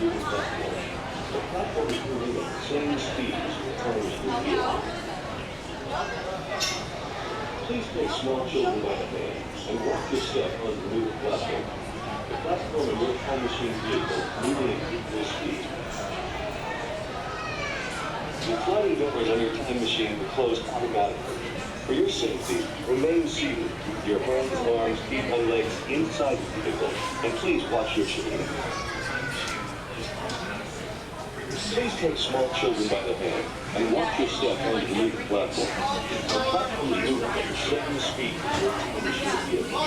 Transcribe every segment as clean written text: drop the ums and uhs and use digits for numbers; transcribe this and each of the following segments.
moving platform. The platform is moving at the same speed as the time machine. Please take small children by the hand and walk your step on the moving platform. The platform and your time machine vehicle moving at equal speed. The sliding doors on your time machine will close automatically. For your safety, remain seated with your hands, arms, feet, and legs inside the vehicle, and please watch your children. Please take small children by the hand and walk your step onto the moving platform. The platform is moving at the same speed as your time machine vehicle.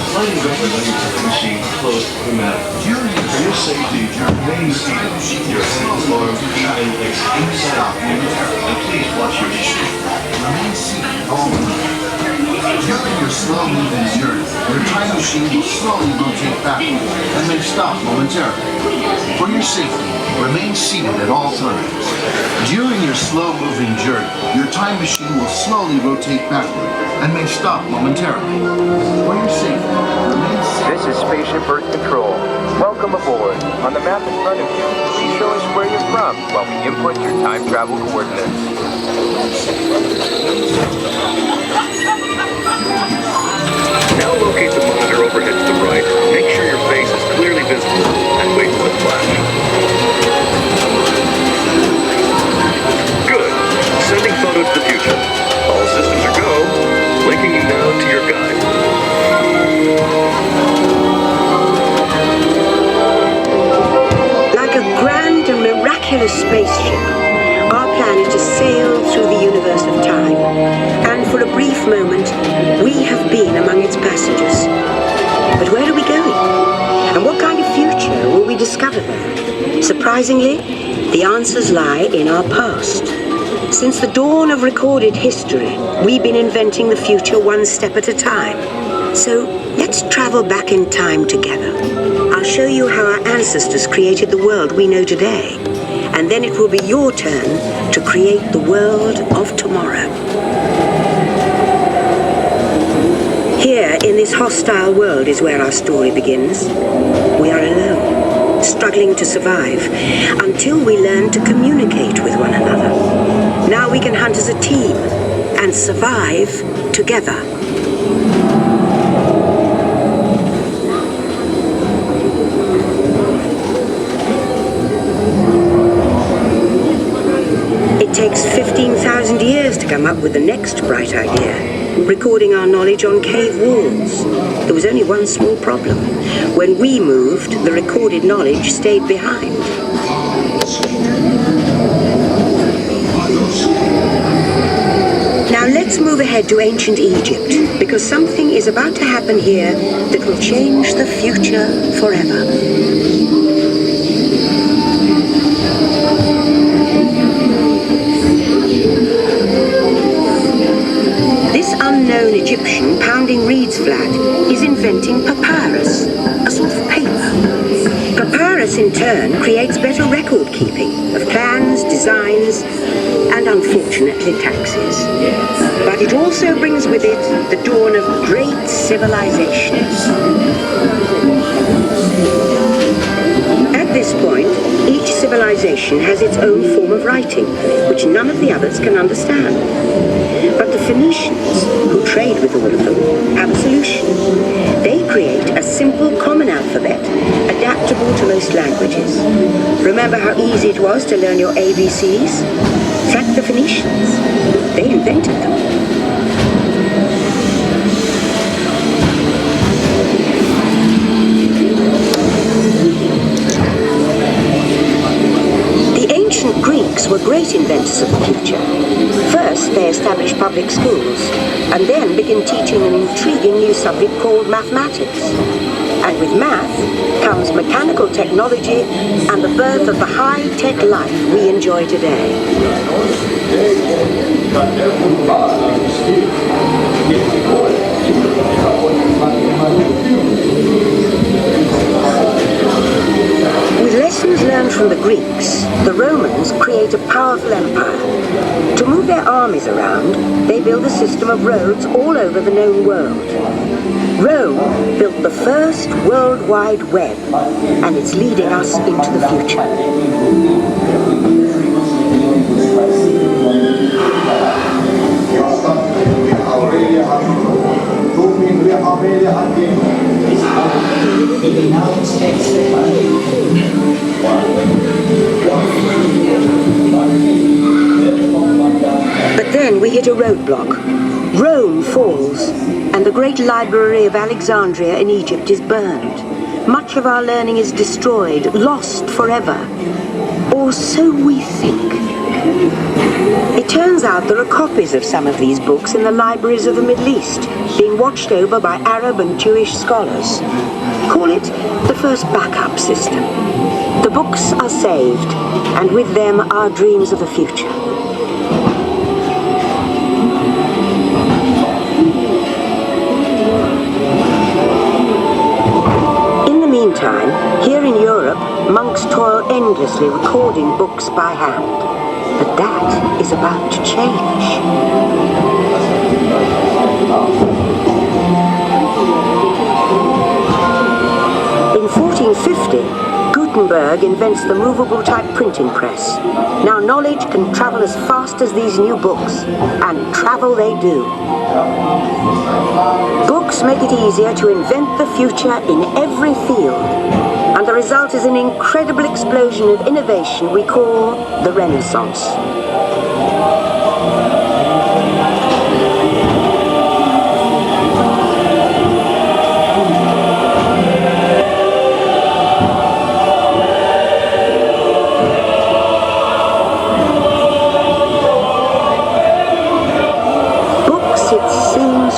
Sliding doors on your time machine closed automatically. For your safety, remain seated. Your hands, arms, feet, and legs inside the vehicle, and please watch your children. Remain seated all the time. During your slow-moving journey, your time machine will slowly rotate backward and may stop momentarily. For your safety, remain seated at all times. During your slow-moving journey, your time machine will slowly rotate backward and may stop momentarily. For your safety, remain seated. This is Spaceship Earth Control. Welcome aboard. On the map in front of you, please show us where you're from while we input your time travel coordinates. Now locate the monitor overhead to the right, make sure your face is clearly visible, and wait for the flash. Good. Sending photo to the future. All systems are go. Linking you now to your guide. Like a grand and miraculous spaceship, our plan is to sail through the universe of time. And for a brief moment, we have been among its passengers. But where are we going? And what kind of future will we discover there? Surprisingly, the answers lie in our past. Since the dawn of recorded history, we've been inventing the future one step at a time. So let's travel back in time together. I'll show you how our ancestors created the world we know today. And then it will be your turn to create the world of tomorrow. Here, in this hostile world, is where our story begins. We are alone, struggling to survive, until we learn to communicate with one another. Now we can hunt as a team and survive together. It takes 15,000 years to come up with the next bright idea, recording our knowledge on cave walls. There was only one small problem. When we moved, the recorded knowledge stayed behind. Now let's move ahead to ancient Egypt, because something is about to happen here that will change the future forever. This unknown Egyptian pounding reeds flat is inventing papyrus, a sort of paper. Papyrus in turn creates better record keeping of plans, designs, and unfortunately taxes. But it also brings with it the dawn of great civilizations. At this point, each civilization has its own form of writing, which none of the others can understand. But the Phoenicians, who trade with all of them, have a solution. They create a simple common alphabet, adaptable to most languages. Remember how easy it was to learn your ABCs? Track the Phoenicians. They invented them. Ancient Greeks were great inventors of the future. First, they established public schools, and then began teaching an intriguing new subject called mathematics. And with math comes mechanical technology and the birth of the high-tech life we enjoy today. With Lessons learned from the Greeks, the Romans create a powerful empire. To move their armies around, they build a system of roads all over the known world. Rome built the first World Wide Web, and it's leading us into the future. But then we hit a roadblock. Rome falls, and the great library of Alexandria in Egypt is burned. Much of our learning is destroyed, lost forever. Or so we think. It turns out there are copies of some of these books in the libraries of the Middle East, being watched over by Arab and Jewish scholars. Call it the first backup system. The books are saved, and with them our dreams of the future. In the meantime, here in Europe, monks toil endlessly recording books by hand. But that is about to change. In 1450, Gutenberg invents the movable type printing press. Now knowledge can travel as fast as these new books, and travel they do. Books make it easier to invent the future in every field, and the result is an incredible explosion of innovation we call the Renaissance.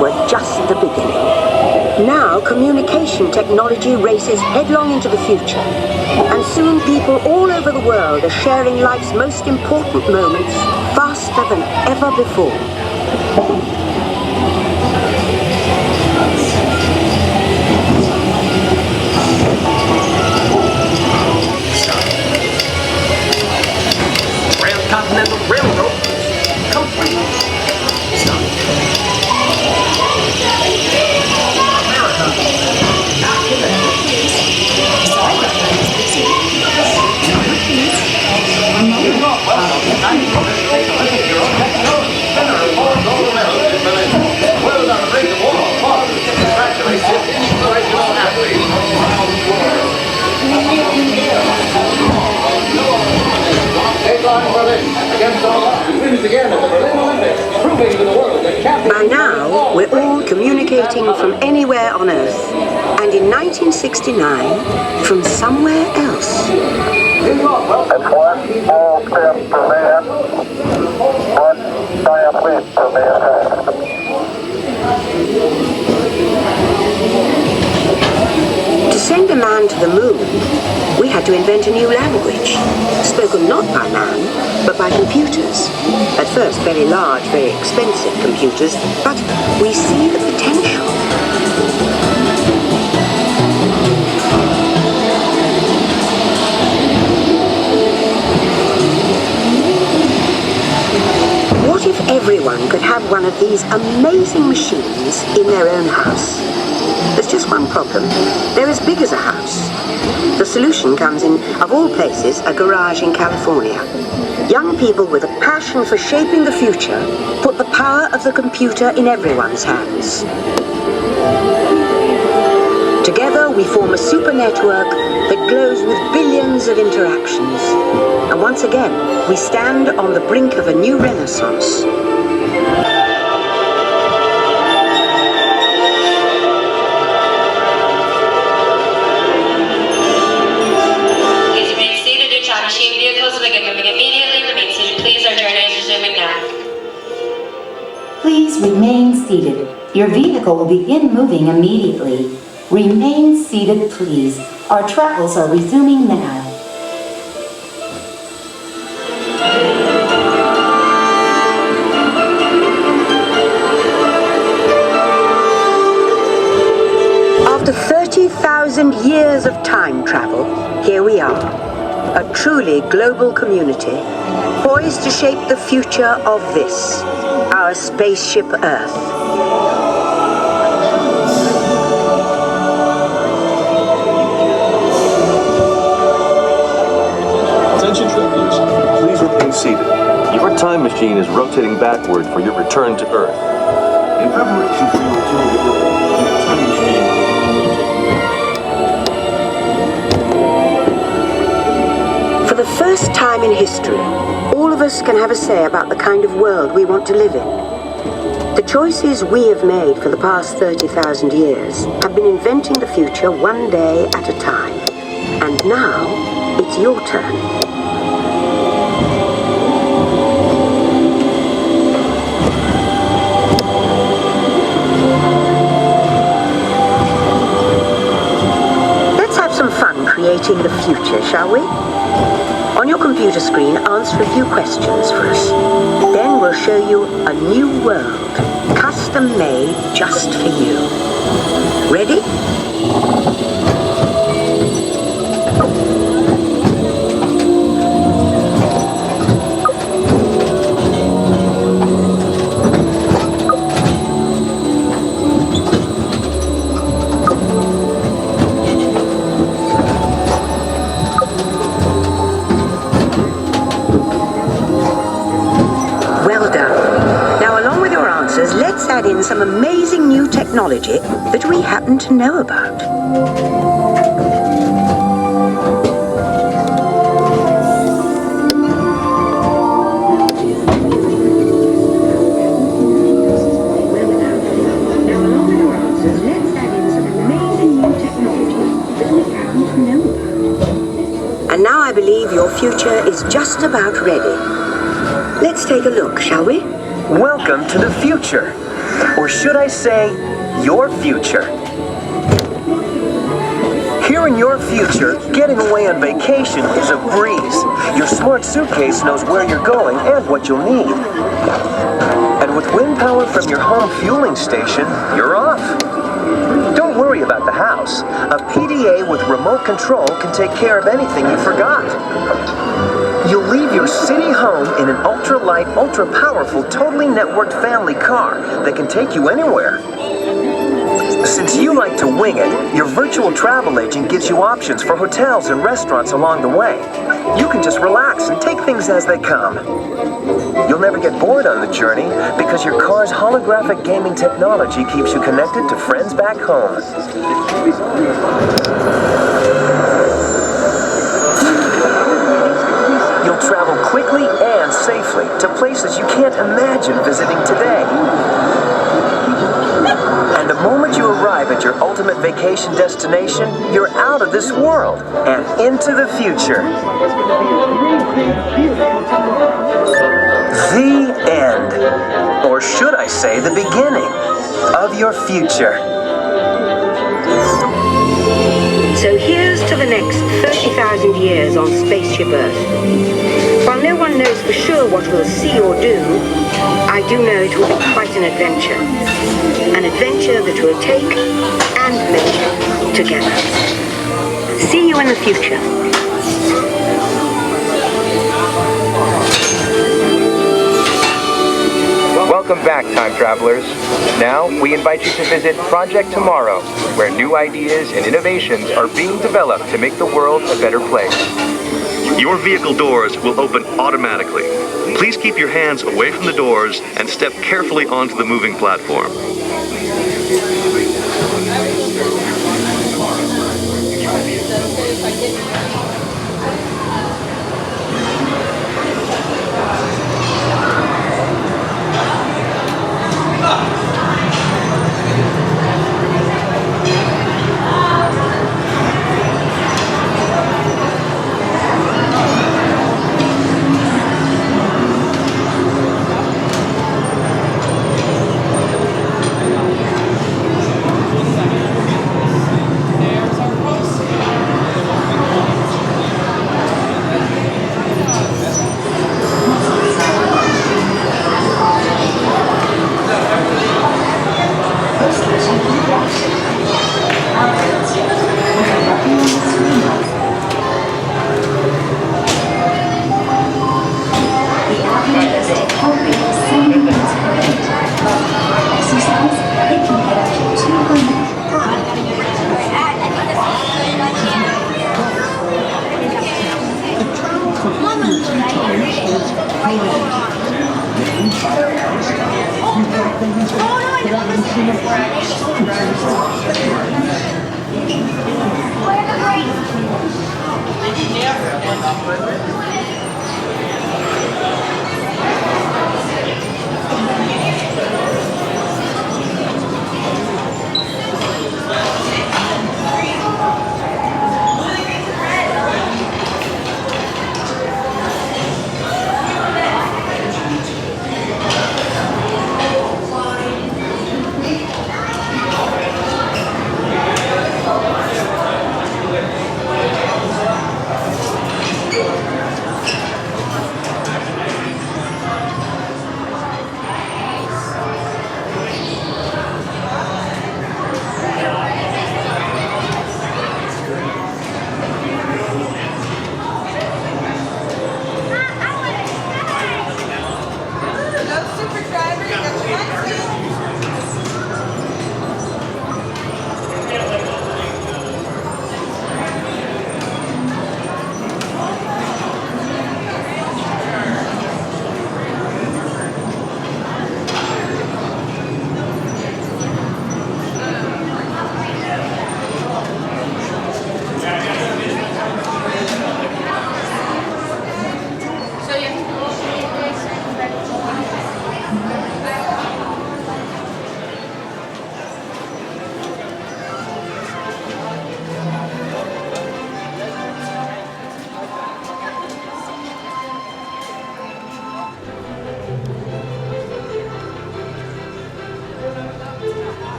Were just the beginning. Now communication technology races headlong into the future, and soon people all over the world are sharing life's most important moments faster than ever before. Transcontinental Railroad complete. By now, we're all communicating from anywhere on Earth, and in 1969, from somewhere else. It's one small step for man, one giant leap for mankind. To send a man to the moon, we had to invent a new language, spoken not by man, but by computers. At first, very large, very expensive computers, but we see the potential. What if everyone could have one of these amazing machines in their own house? There's just one problem. They're as big as a house. The solution comes in, of all places, a garage in California. Young people with a passion for shaping the future put the power of the computer in everyone's hands. Together we form a super network that glows with billions of interactions. And once again, we stand on the brink of a new renaissance. Please remain seated. Your vehicle will begin moving immediately. Remain seated, please. Our travels are resuming now. After 30,000 years of time travel, here we are. a truly global community, poised to shape the future of this, our Spaceship Earth. Attention travelers, please remain seated. Your time machine is rotating backward for your return to Earth. In preparation for your return to Earth, your time machine is rotating. For the first time in history, all of us can have a say about the kind of world we want to live in. The choices we have made for the past 30,000 years have been inventing the future one day at a time. And now, it's your turn. Let's have some fun creating the future, shall we? On your computer screen, answer a few questions for us. Then we'll show you a new world, custom made just for you. Ready? Let's add in some amazing new technology that we happen to know about. And now I believe your future is just about ready. Let's take a look, shall we? Welcome to the future. Or should I say, your future. Here in your future, getting away on vacation is a breeze. Your smart suitcase knows where you're going and what you'll need. And with wind power from your home fueling station, you're off. Don't worry about the house. A PDA with remote control can take care of anything you forgot. You'll leave your city home in an ultra-light, ultra-powerful, totally networked family car that can take you anywhere. Since you like to wing it, your virtual travel agent gives you options for hotels and restaurants along the way. You can just relax and take things as they come. You'll never get bored on the journey because your car's holographic gaming technology keeps you connected to friends back home. You'll travel quickly and safely to places you can't imagine visiting today. And the moment you arrive at your ultimate vacation destination, you're out of this world and into the future. The end. Or should I say the beginning of your future. So here's to the next 30,000 years on Spaceship Earth. While no one knows for sure what we'll see or do, I do know it will be quite an adventure. An adventure that we'll take and make together. See you in the future. Welcome back, time travelers. Now, we invite you to visit Project Tomorrow, where new ideas and innovations are being developed to make the world a better place. Your vehicle doors will open automatically. Please keep your hands away from the doors and step carefully onto the moving platform. Where are the brakes?